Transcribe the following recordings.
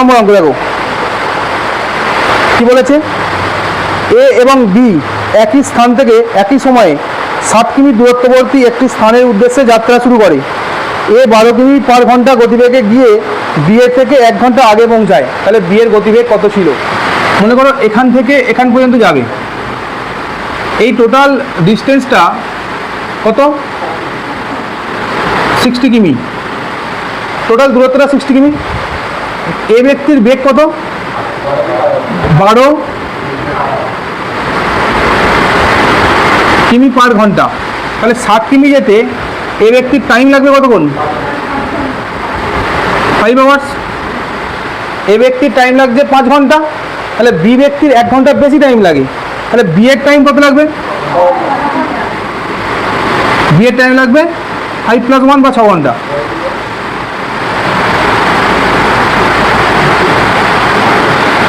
নম্বর অঙ্ক দেখো কি বলেছে, এ এবং বি একই স্থান থেকে একই সময়ে 7 কিমি দূরত্ববর্তী একটি স্থানের উদ্দেশ্যে যাত্রা শুরু করে। এ 12 কিমি পার ঘন্টা গতিবেগে গিয়ে বি এর থেকে 1 ঘন্টা আগে পৌঁছায়। তাহলে বি এর গতিবেগ কত ছিল? মনে করো এখান থেকে এখান পর্যন্ত যাবে, এই টোটাল ডিস্টেন্সটা কত? 60 কিমি, টোটাল দূরত্বটা 60 কিমি। এ ব্যক্তির বেগ কত? 12 কিমি পার ঘন্টা। তাহলে 7 কিমি যেতে এ ব্যক্তির টাইম লাগবে কতক্ষণ? 5 আওয়ার্স। এ ব্যক্তির টাইম লাগছে 5 ঘন্টা, তাহলে বি ব্যক্তির 1 ঘন্টা বেশি টাইম লাগে। তাহলে বি এর টাইম কত লাগবে? বি এর টাইম লাগবে 5 + 1 বা 6 ঘন্টা।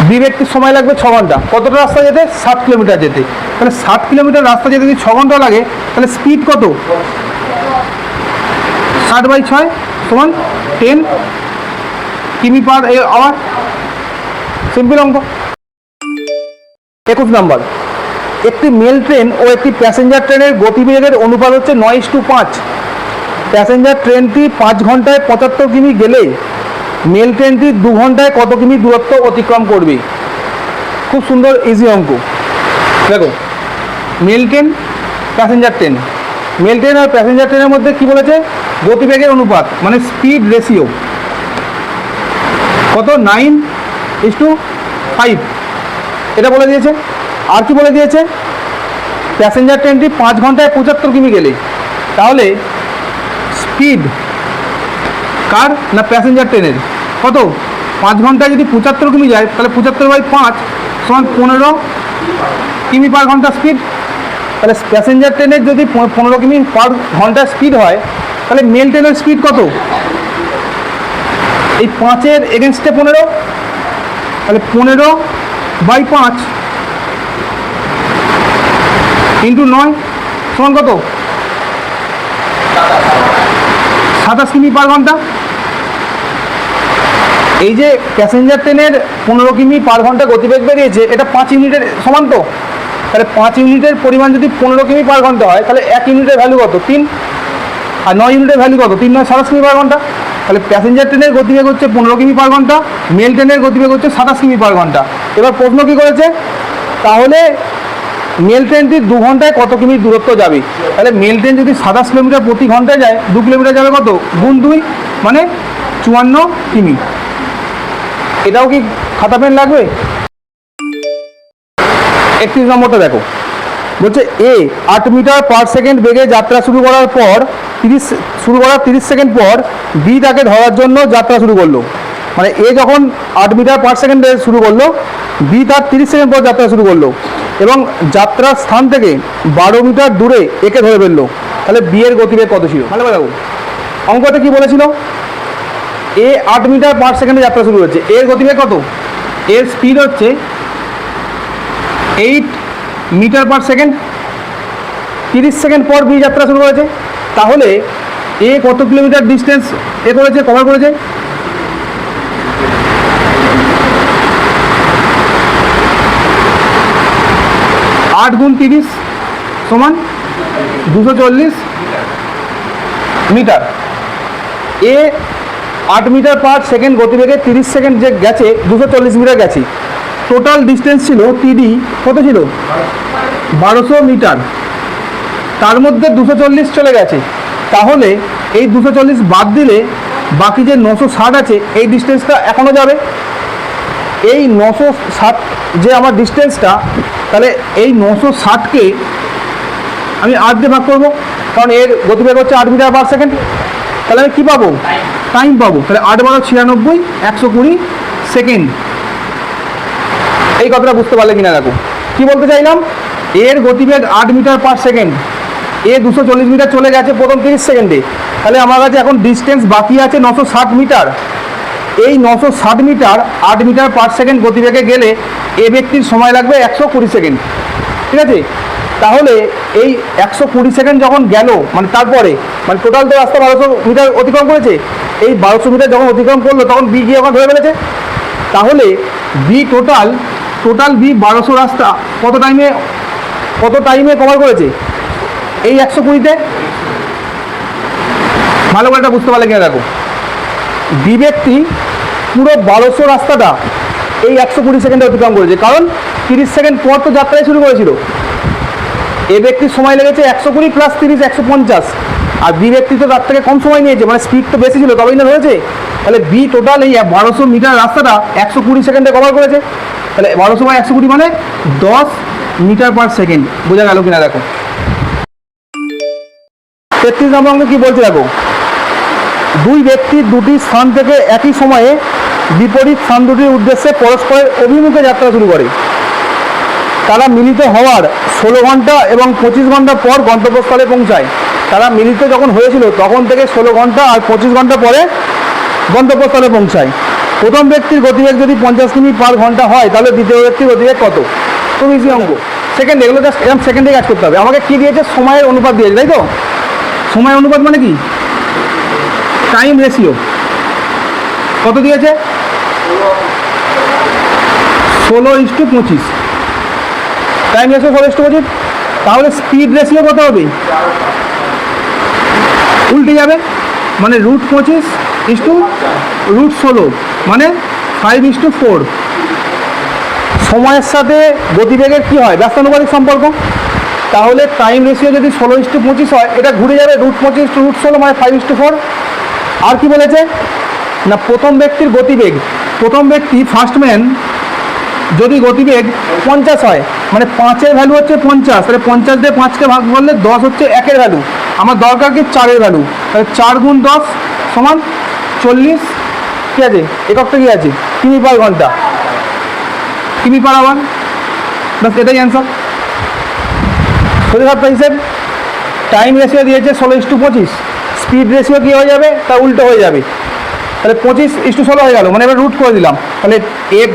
বি ব্যক্তির সময় লাগবে 6 ঘন্টা। কতটা রাস্তা যেতে? 7 কিলোমিটার যেতে। তাহলে 7 কিলোমিটার রাস্তা যেতে যদি 6 ঘন্টা লাগে, তাহলে স্পিড কত? 60/6 সমান 10 কিমি পার আওয়ার। সিম্পল অঙ্ক। 21 নম্বর, একটি মেল ট্রেন ও একটি প্যাসেঞ্জার ট্রেনের গতিবেগের অনুপাত হচ্ছে 9:5। প্যাসেঞ্জার ট্রেনটি 5 ঘন্টায় 75 কিমি গেলে মেল ট্রেনটি 2 ঘন্টায় কত কিমি দূরত্ব অতিক্রম করবে? খুব সুন্দর ইজি অঙ্ক। দেখো mail train, passenger train, mail train আর প্যাসেঞ্জার ট্রেনের মধ্যে কি বলেছে? গতিবেগের অনুপাত মানে স্পিড রেশিও কত? 9:5 এটা বলে দিয়েছে। আর কি বলে দিয়েছে? প্যাসেঞ্জার ট্রেনটি 5 ঘন্টায় 75 কিমি গেলে, তাহলে স্পিড কার? না প্যাসেঞ্জার ট্রেনের। কত? 5 ঘন্টায় যদি 75 কিমি যায়, তাহলে 75/5 সমান 15 কিমি পার ঘন্টা স্পিড। তাহলে প্যাসেঞ্জার ট্রেনের যদি 15 কিমি পার ঘন্টা স্পিড হয়, তাহলে মেল ট্রেনের স্পিড কত? এই 5-এর এগেনস্টে 15, তাহলে 15/5 ইন্টু 9 সমান কত? 27 কিমি পার ঘন্টা। এই যে প্যাসেঞ্জার ট্রেনের 15 কিমি পার ঘন্টা গতিবেগ বেরিয়েছে, এটা 5 ইউনিটের সমান। তো তাহলে 5 ইউনিটের পরিমাণ যদি 15 কিমি পার ঘন্টা হয়, তাহলে 1 ইউনিটের ভ্যালু কত? 3। আর 9 ইউনিটের ভ্যালু কত? 3 9 27 কিমি পার ঘন্টা। তাহলে প্যাসেঞ্জার ট্রেনের গতিবেগ হচ্ছে 15 কিমি পার ঘন্টা, মেল ট্রেনের গতিবেগ হচ্ছে 27 কিমি পার ঘন্টা। এবার প্রশ্ন কী করেছে? তাহলে মেল ট্রেনটি 2 ঘন্টায় কত কিমি দূরত্ব যাবে? তাহলে মেল ট্রেন যদি 27 কিলোমিটার প্রতি ঘন্টায় যায়, 2 কিলোমিটার যাবে কত? গুণ 2 মানে 54 কিমি। এটাও কি খাতা পেন লাগবে? 31 নম্বরটা দেখো, বলছে এ 8 মিটার পার সেকেন্ড বেগে যাত্রা শুরু করার পর 30 সেকেন্ড পর বি তাকে ধরার জন্য যাত্রা শুরু করলো। মানে এ যখন 8 মিটার পার সেকেন্ডে শুরু করলো, বি তার 30 সেকেন্ড পর যাত্রা শুরু করলো এবং যাত্রার স্থান থেকে 12 মিটার দূরে একে ধরে ফেললো। তাহলে বি এর গতিবেগ কত ছিল? ভালো দেখো অঙ্কটা কি বলেছিল? এ 8 মিটার পার সেকেন্ডে যাত্রা শুরু হচ্ছে, এর গতিবেগ কত? এর স্পিড হচ্ছে 8 মিটার পার সেকেন্ড। 30 সেকেন্ড পর বি যাত্রা শুরু করেছে, তাহলে এ কত কিলোমিটার ডিস্টেন্স এ করেছে, কভার করেছে? আট গুণ 30 সমান 240 মিটার। এ 8 মিটার পার সেকেন্ড গতিবেগে 30 সেকেন্ড যে গেছে, 240 মিটার গেছে। টোটাল ডিস্টেন্স ছিল টিডি কত ছিল? 1200 মিটার। তার মধ্যে 240 চলে গেছে, তাহলে এই 240 বাদ দিলে বাকি যে 960 আছে, এই ডিস্টেন্সটা এখনও যাবে। এই 960 যে আমার ডিস্টেন্সটা, তাহলে এই 960কে আমি 8 দিয়ে ভাগ করবো, কারণ এর গতিবেগ হচ্ছে 8 মিটার পার সেকেন্ড। তাহলে আমি কী পাবো? টাইম পাবো। তাহলে 8 × 96 120 সেকেন্ড। এই কথাটা বুঝতে পারলে কিনা দেখো কি বলতে চাইলাম। এর গতিবেগ 8 মিটার পার সেকেন্ড, এ 240 মিটার চলে গেছে প্রথম 30 সেকেন্ডে। তাহলে আমার কাছে এখন ডিস্টেন্স বাকি আছে 960 মিটার। এই 960 মিটার 8 মিটার পার সেকেন্ড গতিবেগে গেলে এ ব্যক্তির সময় লাগবে 120 সেকেন্ড। ঠিক আছে? তাহলে এই 120 সেকেন্ড যখন গেল, মানে তারপরে মানে টোটাল তো রাস্তা 1200 মিটার অতিক্রম করেছে। এই 1200 মিটার যখন অতিক্রম করলো, তখন বি গিয়ে ওখানে ধরে ফেলেছে। তাহলে বি টোটাল বি 1200 রাস্তা কত টাইমে কভার করেছে এই 120-তে? ভালো করে এটা বুঝতে পারলে কিনা দেখো, বি ব্যক্তি পুরো 1200 রাস্তাটা এই 120 সেকেন্ডে অতিক্রম করেছে, কারণ 30 সেকেন্ড পর তো যাত্রায় শুরু করেছিল। এ ব্যক্তির সময় লেগেছে 120 প্লাস 30 150, আর বি ব্যক্তি তো তার থেকে কম সময় নিয়েছে, মানে স্পিড তো বেশি ছিল, তবেই না হয়েছে। তাহলে বি টোটাল এই 1200 মিটার রাস্তাটা 120 সেকেন্ডে কভার করেছে। তাহলে 1200 বাই 120 মানে 10 মিটার পার সেকেন্ড। বোঝা গেল কিনা দেখো। 33 নম্বর অঙ্কে কি বলছে দেখো, দুই ব্যক্তি দুটি স্থান থেকে একই সময়ে বিপরীত স্থান দুটির উদ্দেশ্যে পরস্পরের অভিমুখে যাত্রা শুরু করে। তারা মিলিত হওয়ার 16 ঘন্টা এবং 25 ঘন্টা পর গন্তব্যস্থলে পৌঁছায়। তারা মিলিত যখন হয়েছিল তখন থেকে 16 ঘন্টা আর 25 ঘন্টা পরে গন্তব্যস্থলে পৌঁছায়। প্রথম ব্যক্তির গতিবেগ যদি 50 কিমি পার ঘন্টা হয়, তাহলে দ্বিতীয় ব্যক্তির গতিবেগ কত? খুব ইজি অঙ্ক। সেকেন্ড, এগুলো জাস্ট এরকম সেকেন্ডে কাজ করতে হবে। আমাকে কী দিয়েছে? সময়ের অনুপাত দিয়েছে, তাই তো? সময়ের অনুপাত মানে কি? Time ratio. কত দিয়েছে? 16:25। Time ratio 16:25। তাহলে স্পিড রেশিও কত হবে? উল্টে যাবে, মানে √25/√16 মানে 5:4। সময়ের সাথে গতিবেগের কি হয়? ব্যস্তানুপাতিক সম্পর্ক। তাহলে টাইম রেশিও যদি 16:25 হয়, এটা ঘুরে যাবে √25/√16 মানে 5:4। আর কি বলেছে না, প্রথম ব্যক্তির গতিবেগ, প্রথম ব্যক্তি ফার্স্টম্যান যদি গতিবেগ 50 হয়, মানে 5-এর ভ্যালু হচ্ছে 50, তাহলে 50 দিয়ে 5কে ভাগ করলে 10 হচ্ছে 1-এর ভ্যালু। আমার দরকার কি? 4-এর ভ্যালু। তাহলে 4 × 10 সমান 40। ঠিক আছে, এককটা কি আছে? কিমি পার ঘন্টা, কিমি পার আওয়ার। বাস, এটাই অ্যান্সার। সঠিক হিসেব। টাইম রেশিও দিয়েছে 16:25, স্পিড রেশিও কী হয়ে যাবে? তা উল্টো হয়ে যাবে। তাহলে 25:16 হয়ে গেল, মানে এবার রুট করে দিলাম। তাহলে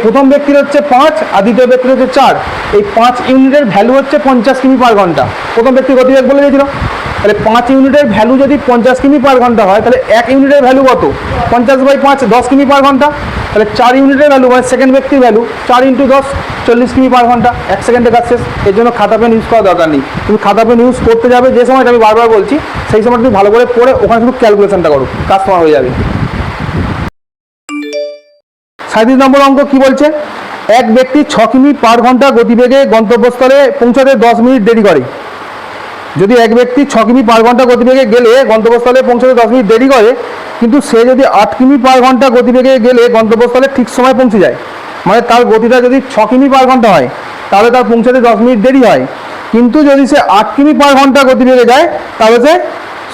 প্রথম ব্যক্তির হচ্ছে 5 আর দ্বিতীয় ব্যক্তির হচ্ছে 4। এই 5 ইউনিটের ভ্যালু হচ্ছে 50 কিমি পার ঘন্টা। প্রথম ব্যক্তির গতিবেগ বলে দিয়েছিল। তাহলে 5 ইউনিটের ভ্যালু যদি 50 কিমি পার ঘন্টা হয়, তাহলে 1 ইউনিটের ভ্যালু কত? 50/5 10 কিমি পার ঘন্টা। তাহলে 4 ইউনিটের ভ্যালু মানে সেকেন্ড ব্যক্তির ভ্যালু 4 × 10 40 কিমি পার ঘন্টা। 1 সেকেন্ডে কাজ শেষ। এর জন্য খাতা পেন ইউজ করার দরকার নেই। তুমি খাতা পেন ইউজ করতে যাবে যে সময়টা আমি বারবার বলছি, সেই সময়টা তুমি ভালো করে পড়ে ওখানে শুধু ক্যালকুলেশনটা করো, কাজ তোমার হয়ে যাবে। 37 নম্বর অঙ্ক কি বলছে? এক ব্যক্তি 6 কিমি পার ঘন্টা গতিবেগে গন্তব্যস্থলে পৌঁছাতে 10 মিনিট দেরি করে। যদি এক ব্যক্তি 6 কিমি পার ঘন্টা গতিবেগে গেলে গন্তব্যস্থলে পৌঁছাতে 10 মিনিট দেরি করে, কিন্তু সে যদি 8 কিমি পার ঘন্টা গতিবেগে গেলে গন্তব্যস্থলে ঠিক সময় পৌঁছে যায়, মানে তার গতিটা যদি 6 কিমি পার ঘন্টা হয়, তাহলে তার পৌঁছাতে 10 মিনিট দেরি হয়। কিন্তু যদি সে 8 কিমি পার ঘন্টা গতিবেগে যায়, তাহলে সে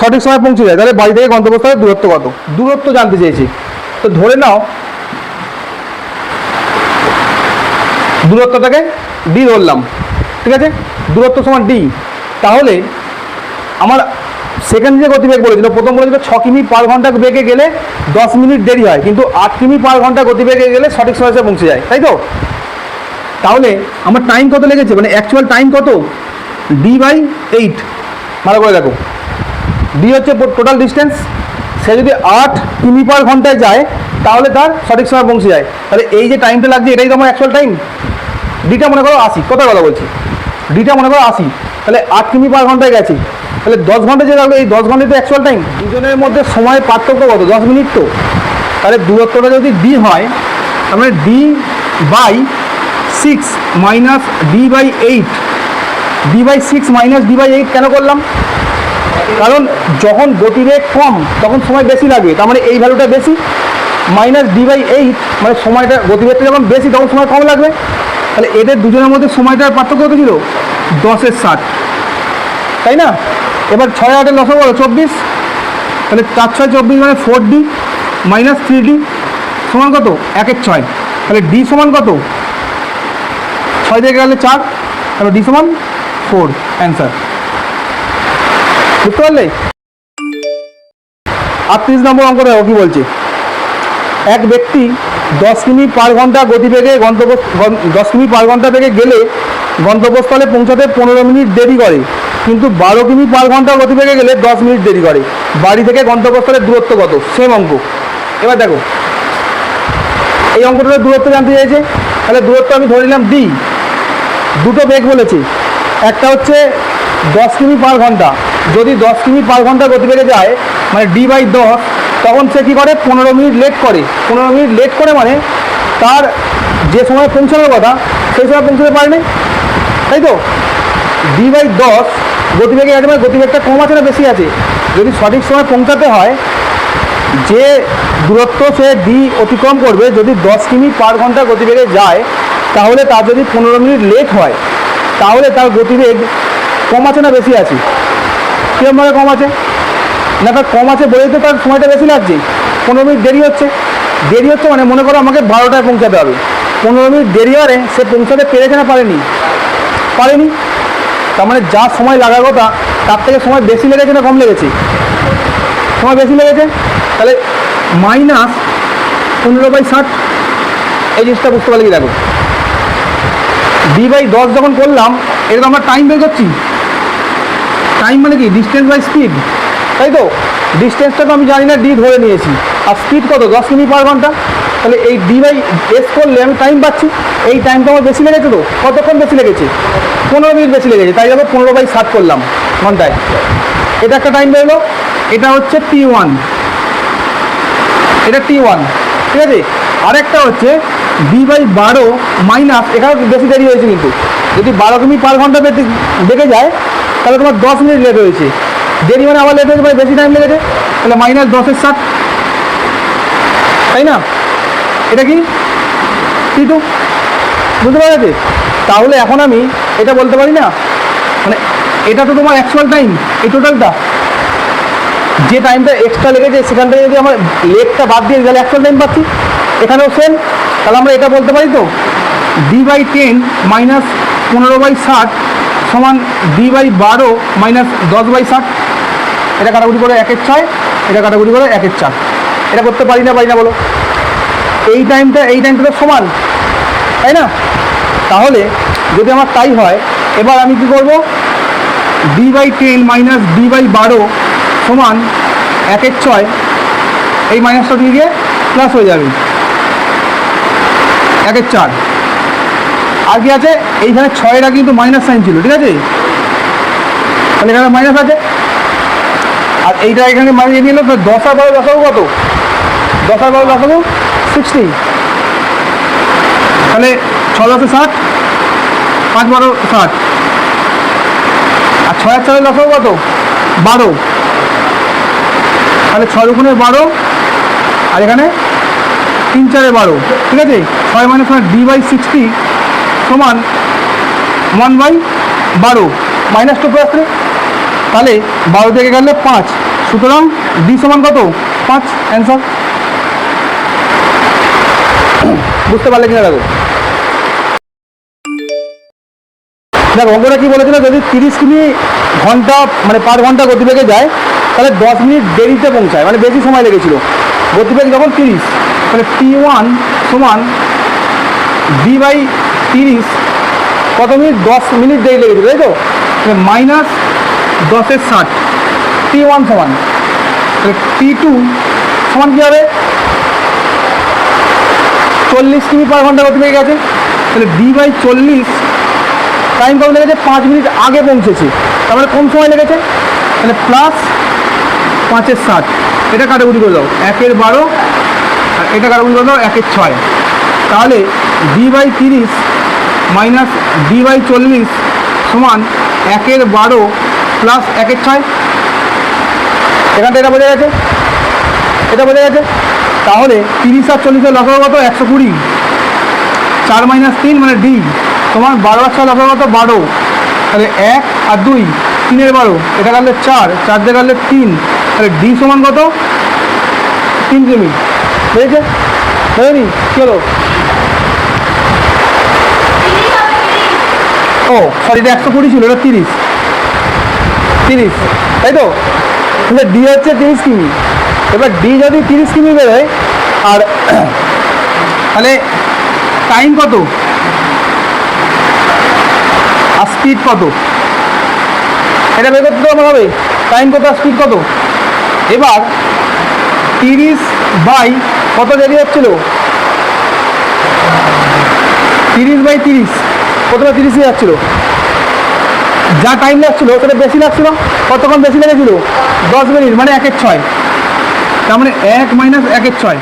সঠিক সময় পৌঁছে যায়। তাহলে বাড়ি থেকে গন্তব্যস্থলের দূরত্ব কত? দূরত্ব জানতে চেয়েছি। তো ধরে নাও দূরত্বটাকে ডি ধরলাম, ঠিক আছে? দূরত্ব সমান ডি। তাহলে আমার সেকেন্ড যে গতিবেগ বলেছিল, প্রথম বলেছিল 6 কিমি পার ঘন্টা বেগে গেলে 10 মিনিট দেরি হয়, কিন্তু 8 কিমি পার ঘন্টা গতিবেগে গেলে সঠিক সময় পৌঁছে যায়, তাই তো? তাহলে আমার টাইম কত লেগেছে, মানে অ্যাকচুয়াল টাইম কত? D/8। ভালো করে দেখো, ডি হচ্ছে টোটাল ডিস্টেন্স। সে যদি 8 কিমি পার ঘন্টায় যায়, তাহলে তার সঠিক সময় পৌঁছে যায়। তাহলে এই যে টাইমটা লাগছে, এটাই তো আমার অ্যাকচুয়াল টাইম। ডিটা মনে করো 80, কথা বলছি, ডিটা মনে করো 80। তাহলে 8 কিমি পার ঘন্টায় গেছি, তাহলে 10 ঘন্টা যে লাগলো, এই 10 ঘন্টায় তো অ্যাকচুয়াল টাইম। দুজনের মধ্যে সময়ের পার্থক্য কত? 10 মিনিট। তো তাহলে দূরত্বটা যদি ডি হয়, তার মানে D/6 minus D/8। D/6 minus D/8 কেন করলাম? কারণ যখন গতিবেগ কম তখন সময় বেশি লাগবে, তার মানে এই ভ্যালুটা বেশি। মাইনাস D/8 মানে সময়টা, গতিবেগটা যখন বেশি তখন সময় কম লাগবে। তাহলে এদের দুজনের মধ্যে সময়টার পার্থক্য কত ছিল? 10/60, তাই না? এবার 6-8 লসও বলো 24। তাহলে 4×6 = 24 মানে 4D মাইনাস 3D সমান কত? 1/6। তাহলে ডি সমান কত? 6 থেকে গেলে 4, তাহলে ডি সমান 4 অ্যান্সার। বুঝতে পারলে? 38 নম্বর অঙ্ক দেখো কি বলছে। এক ব্যক্তি 10 কিমি পার ঘন্টা গতিবেগে 10 কিমি পার ঘন্টা বেগে গেলে গন্তব্যস্থলে পৌঁছাতে 15 মিনিট দেরি করে, কিন্তু 12 কিমি পার ঘন্টা গতিবেগে গেলে 10 মিনিট দেরি করে। বাড়ি থেকে গন্তব্যস্থলের দূরত্ব কত? সেম অঙ্ক। এবার দেখো, এই অঙ্কটার দূরত্ব জানতে চাইছে, তাহলে দূরত্ব আমি ধরে নিলাম ডি। দুটো বেগ বলেছে, একটা হচ্ছে 10 কিমি পার ঘন্টা। যদি 10 কিমি পার ঘন্টা গতিবেগে যায় মানে d/10, তখন সে কী করে 15 মিনিট লেট করে। 15 মিনিট লেট করে মানে তার যে সময় পৌঁছানোর কথা সেই সময় পৌঁছতে পারেনি, তাই তো। d/10 গতিবেগে আছে মানে গতিবেগটা কম আছে না বেশি আছে। যদি সঠিক সময় পৌঁছাতে হয়, যে দূরত্ব সে ডি অতিক্রম করবে যদি 10 কিমি পার ঘন্টা গতিবেগে যায়, তাহলে তার যদি 15 মিনিট লেট হয় তাহলে তার গতিবেগ কম আছে না বেশি আছে? কীরকমভাবে কম আছে? না, তার কম আছে বলেই তো তার সময়টা বেশি লাগছে। 15 মিনিট দেরি হচ্ছে। দেরি হচ্ছে মানে মনে করো আমাকে 12টায় পৌঁছাতে হবে, 15 মিনিট দেরি হলে সে পৌঁছাতে পেরেছে না পারেনি? পারেনি। তার মানে যা সময় লাগার কথা তার থেকে সময় বেশি লেগেছে না কম লেগেছে? সময় বেশি লেগেছে। তাহলে -15/60, এই জিনিসটা বুঝতে পারলে কি? দেখো d/10 যখন করলাম, এটা তো আমরা টাইম বের করছি। টাইম মানে কি? ডিস্টেন্স বাই স্পিড, তাই তো। ডিস্টেন্সটা তো আমি জানি না, ডি ধরে নিয়েছি। আর স্পিড কত? 10 কিমি পার ঘন্টা। তাহলে এই d/s করলে আমি টাইম পাচ্ছি। এই টাইমটা আমার বেশি লেগেছে তো। কতক্ষণ বেশি লেগেছে? 15 মিনিট বেশি লেগেছে, তাই যাবো 15/60 করলাম ঘন্টায়। এটা একটা টাইম বেরোলো। এটা হচ্ছে t1, এটা t1, ঠিক আছে। আরেকটা হচ্ছে d/12 মাইনাস, এখানে বেশি দেরি হয়েছে কিন্তু। যদি 12 কিমি পার ঘন্টা বেগে যায় তাহলে তোমার 10 মিনিট লেট হয়েছে। দেরি মানে আবার লেট হয়েছে, মানে বেশি টাইম লেগেছে। তাহলে -10/60, তাই না? এটা কি? t2, বুঝতে পারছে? তাহলে এখন আমি এটা বলতে পারি না, মানে এটা তো তোমার অ্যাকচুয়াল টাইম, এই টোটালটা যে টাইমটা এক্সট্রা লেগেছে সেখান থেকে যদি আমার লেটটা বাদ দিয়ে তাহলে অ্যাকচুয়াল টাইম পাচ্ছি। এখানেও সেম। তাহলে আমরা এটা বলতে পারি তো d/10 মাইনাস 15/60 সমান d/12 মাইনাস 10/60। এটা কাটাকুটি করে 1/6, এটা কাটাকুটি করে 1/4। এটা করতে পারি না বলো? এই টাইমটা তো সমান, তাই না? তাহলে যদি আমার তাই হয়, এবার আমি কি করব? d/10 মাইনাস d/12 সমান 1/6, এই মাইনাসটা দিয়ে গিয়ে প্লাস হয়ে যাবে 1/4। আর কি আছে? এইখানে 6-এর কিন্তু মাইনাস সাইন ছিল, ঠিক আছে। তাহলে এখানে মাইনাস আছে, আর এইটা এখানে মাইনাস নিয়ে নিল। তো 10 আর 12 লসাগু কত? 10 আর 12 লসাগু 60। তাহলে 6×10=60, 5×12=60, আর 6 আর 4 লসাগু কত? 12। তাহলে 6×12, আর এখানে 3×4=12, ঠিক আছে। 6 মানে d/60 সমান 1/12 -2 + 3। তাহলে 12 থেকে গেলে 5, সুতরাং ডি সমান কত? 5, অ্যান্সার। বুঝতে পারলে কিনা? দেখো অঙ্কটা কি বলেছিল? যদি 30 কিমি ঘন্টা মানে পার ঘন্টা গতিবেগে যায় তাহলে 10 মিনিট দেরিতে পৌঁছায়, মানে বেশি সময় লেগেছিল। গতিবেগ যখন 30, তাহলে t1 সমান d/30 কত মিনিট? 10 মিনিট দেরি লেগেছিল, তাই তো। -10/60 t1 সমান, তাহলে t2 সমান কী হবে? 40 কিমি পার ঘন্টা গতিবেগে গেছে। তাহলে d/40 টাইম কত লেগেছে? 5 মিনিট আগে পৌঁছেছে, তারপরে কম সময় লেগেছে। তাহলে প্লাস 5/60, এটা কাটাকুটি করে দাও 1/12, আর এটা কাটাকুটি করে দাও 1/6। তাহলে d/30 মাইনাস d/40 সমান 1/12 প্লাস 1/6। এখানটা এটা বোঝা গেছে, এটা বোঝা গেছে। তাহলে 30 আর 40-এর লসাগু কত? 120। 4 - 3 মানে ডি তোমার 12 আর 6 লসাগু কত? 12। তাহলে 1 আর 2 3/12, এটা কাটলে 4, 4 দিয়ে কাটলে 3। তাহলে ডি সমান কত? 3 কিমি। বুঝেছে? বুঝলি কী হলো? ও সরি, এটা 120 ছিল, এটা 30, তাই তো। তাহলে ডি হচ্ছে 30 কিমি। এবার ডি যদি 30 কিমি বেরোয়, আর তাহলে টাইম কত আর স্পিড কত, এটা বের করতে আমার হবে। টাইম কত আর স্পিড কত? এবার 30 বাই কত দেরি হচ্ছিল? 30/30, প্রথমে 30 যাচ্ছিলো, যা টাইম লাগছিল সেটা বেশি লাগছিল। কতক্ষণ বেশি লেগেছিল? 10 মিনিট, মানে 1/6। তার মানে 1 - 1/6।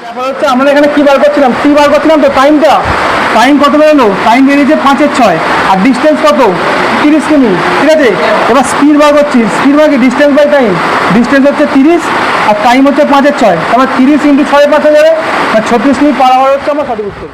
ব্যাপার হচ্ছে আমরা এখানে কি বার করছিলাম, টি বার করছিলাম, তো টাইম কত বেরোলো? টাইম বেরিয়েছে 5/6, আর ডিস্টেন্স কত? 30 কিমি, ঠিক আছে। এবার স্পিড বার করছি, স্পিড বার কি ডিস্টেন্স বাই টাইম, ডিস্টেন্স হচ্ছে 30 আর টাইম হচ্ছে 5/6, তারপর 30 × 6.5 হয়ে যাবে, 36 মিনিট পার আওয়ার হচ্ছে আমার সঠিক উত্তর।